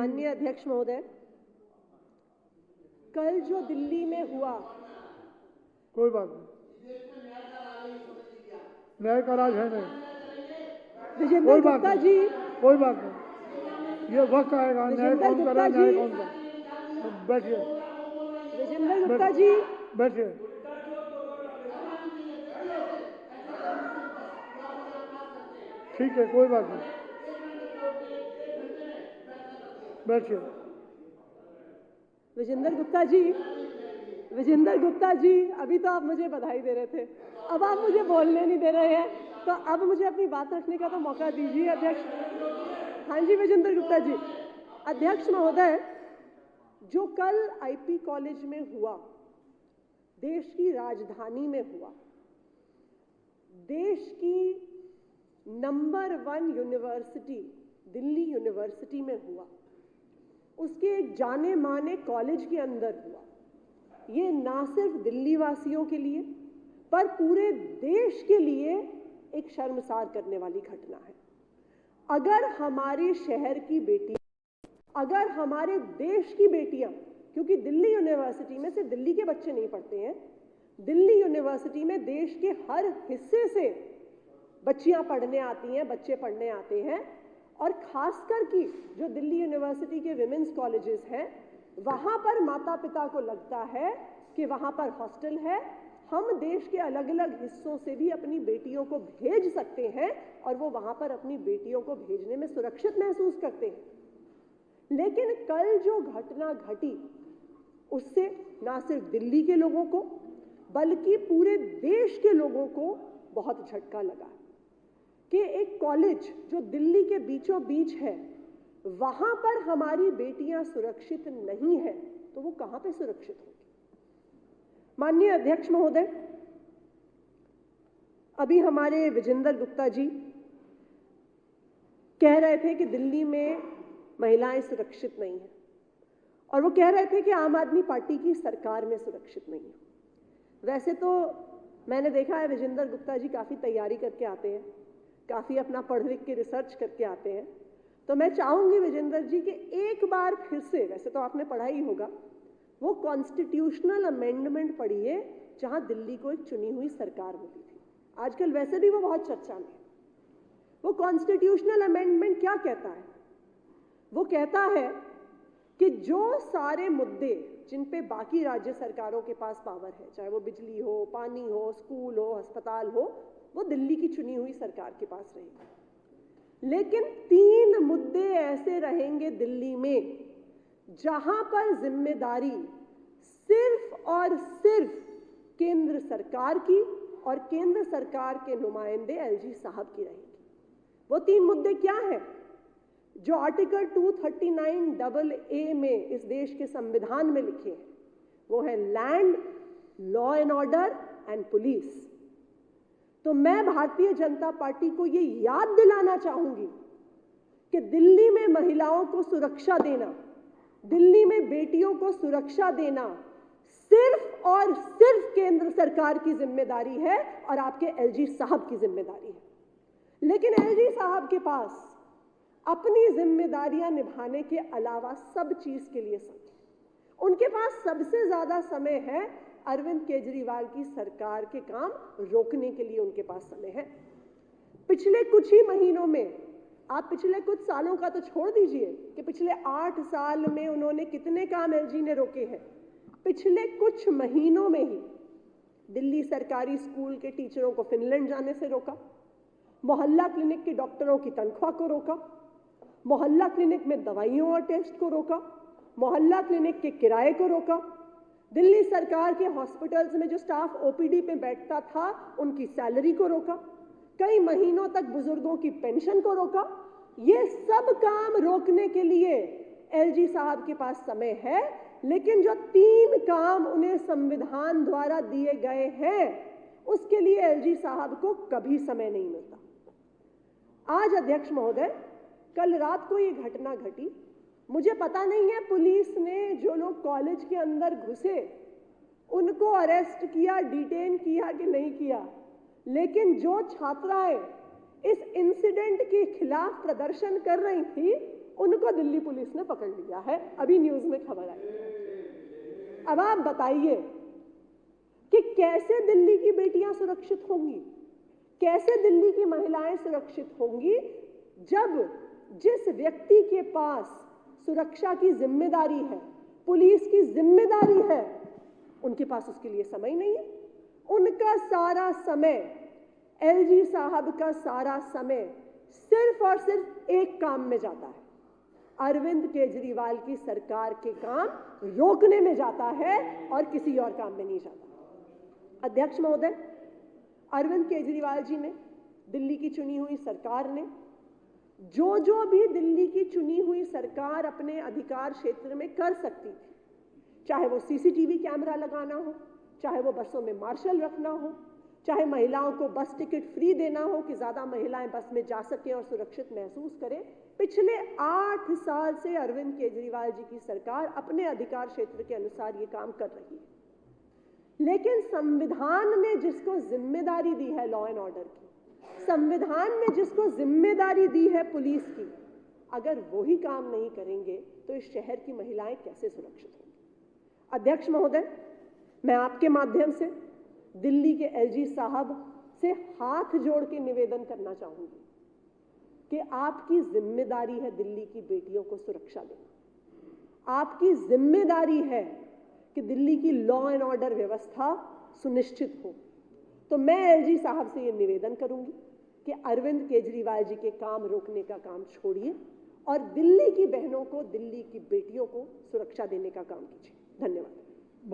माननीय अध्यक्ष महोदय, कल जो दिल्ली में हुआ, कोई बात नहीं, न्याय का राज है नहीं, विजेंद्र गुप्ता जी, कोई बात नहीं, ये वक्त आएगा, न्याय कौन करा, न्याय कौन करा। बैठिए, विजेंद्र गुप्ता जी, बैठिए। ठीक है, कोई बात नहीं, बैठिए। विजेंद्र गुप्ता जी, अभी तो आप मुझे बधाई दे रहे थे, अब आप मुझे बोलने नहीं दे रहे हैं, तो अब मुझे अपनी बात रखने का तो मौका दीजिए अध्यक्ष। हाँ जी विजेंद्र गुप्ता जी। अध्यक्ष महोदय, जो कल आईपी कॉलेज में हुआ, देश की राजधानी में हुआ, देश की नंबर 1 यूनिवर्सिटी दिल्ली यूनिवर्सिटी में हुआ, उसके एक जाने माने कॉलेज के अंदर हुआ, ये ना सिर्फ दिल्ली वासियों के लिए पर पूरे देश के लिए एक शर्मसार करने वाली घटना है। अगर हमारे शहर की बेटी, अगर हमारे देश की बेटियां, क्योंकि दिल्ली यूनिवर्सिटी में सिर्फ दिल्ली के बच्चे नहीं पढ़ते हैं, दिल्ली यूनिवर्सिटी में देश के हर हिस्से से बच्चियां पढ़ने आती हैं, बच्चे पढ़ने आते हैं, और खासकर कि जो दिल्ली यूनिवर्सिटी के विमेंस कॉलेजेस हैं, वहां पर माता पिता को लगता है कि वहां पर हॉस्टल है, हम देश के अलग अलग हिस्सों से भी अपनी बेटियों को भेज सकते हैं और वो वहां पर अपनी बेटियों को भेजने में सुरक्षित महसूस करते हैं। लेकिन कल जो घटना घटी, उससे ना सिर्फ दिल्ली के लोगों को बल्कि पूरे देश के लोगों को बहुत झटका लगा कि एक कॉलेज जो दिल्ली के बीचों बीच है, वहां पर हमारी बेटियां सुरक्षित नहीं है, तो वो कहां पे सुरक्षित होगी। माननीय अध्यक्ष महोदय, अभी हमारे विजेंद्र गुप्ता जी कह रहे थे कि दिल्ली में महिलाएं सुरक्षित नहीं हैं, और वो कह रहे थे कि आम आदमी पार्टी की सरकार में सुरक्षित नहीं है। वैसे तो मैंने देखा है विजेंद्र गुप्ता जी काफी तैयारी करके आते हैं, काफी अपना पढ़ लिख के रिसर्च करके आते हैं, तो मैं चाहूंगी विजेंद्र जी कि एक बार फिर से, वैसे तो आपने पढ़ा ही होगा, वो कॉन्स्टिट्यूशनल अमेंडमेंट पढ़िए जहां दिल्ली को एक चुनी हुई सरकार मिली थी। आजकल वैसे भी वो बहुत चर्चा में है। वो कॉन्स्टिट्यूशनल अमेंडमेंट क्या कहता है? वो कहता है कि जो सारे मुद्दे जिन पे बाकी राज्य सरकारों के पास पावर है, चाहे वो बिजली हो, पानी हो, स्कूल हो, अस्पताल हो, वो दिल्ली की चुनी हुई सरकार के पास रहेगी। लेकिन 3 मुद्दे ऐसे रहेंगे दिल्ली में जहां पर जिम्मेदारी सिर्फ और सिर्फ केंद्र सरकार की और केंद्र सरकार के नुमाइंदे एलजी साहब की रहेगी। वो 3 मुद्दे क्या हैं? जो आर्टिकल 239AA में इस देश के संविधान में लिखे हैं, वो है land, law and order and police. तो मैं भारतीय जनता पार्टी को ये याद दिलाना चाहूंगी कि दिल्ली में महिलाओं को सुरक्षा देना, दिल्ली में बेटियों को सुरक्षा देना सिर्फ और सिर्फ केंद्र सरकार की जिम्मेदारी है और आपके एलजी साहब की जिम्मेदारी है। लेकिन एलजी साहब के पास अपनी जिम्मेदारियां निभाने के अलावा सब चीज के लिए समय, उनके पास सबसे ज्यादा समय है अरविंद केजरीवाल की सरकार के काम रोकने के लिए उनके पास समय है। पिछले कुछ ही महीनों में, आप पिछले कुछ सालों का तो छोड़ दीजिए कि पिछले 8 साल में उन्होंने कितने काम एलजी ने रोके हैं। पिछले कुछ महीनों में ही दिल्ली सरकारी स्कूल के टीचरों को फिनलैंड जाने से रोका, मोहल्ला क्लिनिक के डॉक्टरों की तनख्वाह को रोका, मोहल्ला क्लिनिक में दवाइयों और टेस्ट को रोका, मोहल्ला क्लिनिक के किराए को रोका, दिल्ली सरकार के हॉस्पिटल्स में जो स्टाफ ओपीडी पे बैठता था उनकी सैलरी को रोका, कई महीनों तक बुजुर्गों की पेंशन को रोका। ये सब काम रोकने के लिए एलजी साहब के पास समय है, लेकिन जो 3 काम उन्हें संविधान द्वारा दिए गए हैं उसके लिए एलजी साहब को कभी समय नहीं मिलता। आज अध्यक्ष महोदय, कल रात को ये घटना घटी। मुझे पता नहीं है पुलिस ने जो लोग कॉलेज के अंदर घुसे उनको अरेस्ट किया, डिटेन किया कि नहीं किया, लेकिन जो छात्राएं इस इंसिडेंट के खिलाफ प्रदर्शन कर रही थी उनको दिल्ली पुलिस ने पकड़ लिया है, अभी न्यूज में खबर आई। अब आप बताइए कि कैसे दिल्ली की बेटियां सुरक्षित होंगी, कैसे दिल्ली की महिलाएं सुरक्षित होंगी, जब जिस व्यक्ति के पास सुरक्षा की जिम्मेदारी है, पुलिस की जिम्मेदारी है, उनके पास उसके लिए समय नहीं है। उनका सारा समय, एलजी साहब का सारा समय सिर्फ और सिर्फ एक काम में जाता है, अरविंद केजरीवाल की सरकार के काम रोकने में जाता है और किसी और काम में नहीं जाता। अध्यक्ष महोदय, अरविंद केजरीवाल जी ने, दिल्ली की चुनी हुई सरकार ने जो भी दिल्ली की चुनी हुई सरकार अपने अधिकार क्षेत्र में कर सकती थी, चाहे वो सीसीटीवी कैमरा लगाना हो, चाहे वो बसों में मार्शल रखना हो, चाहे महिलाओं को बस टिकट फ्री देना हो कि ज्यादा महिलाएं बस में जा सकें और सुरक्षित महसूस करें, पिछले 8 साल से अरविंद केजरीवाल जी की सरकार अपने अधिकार क्षेत्र के अनुसार ये काम कर रही है। लेकिन संविधान ने जिसको जिम्मेदारी दी है लॉ एंड ऑर्डर की, संविधान ने जिसको जिम्मेदारी दी है पुलिस की, अगर वही काम नहीं करेंगे तो इस शहर की महिलाएं कैसे सुरक्षित होंगी? अध्यक्ष महोदय, मैं आपके माध्यम से दिल्ली के एलजी साहब से हाथ जोड़ के निवेदन करना चाहूंगी कि आपकी जिम्मेदारी है दिल्ली की बेटियों को सुरक्षा देना, आपकी जिम्मेदारी है कि दिल्ली की लॉ एंड ऑर्डर व्यवस्था सुनिश्चित हो। तो मैं एलजी साहब से यह निवेदन करूंगी कि अरविंद केजरीवाल जी के काम रोकने का काम छोड़िए और दिल्ली की बहनों को, दिल्ली की बेटियों को सुरक्षा देने का काम कीजिए। धन्यवाद।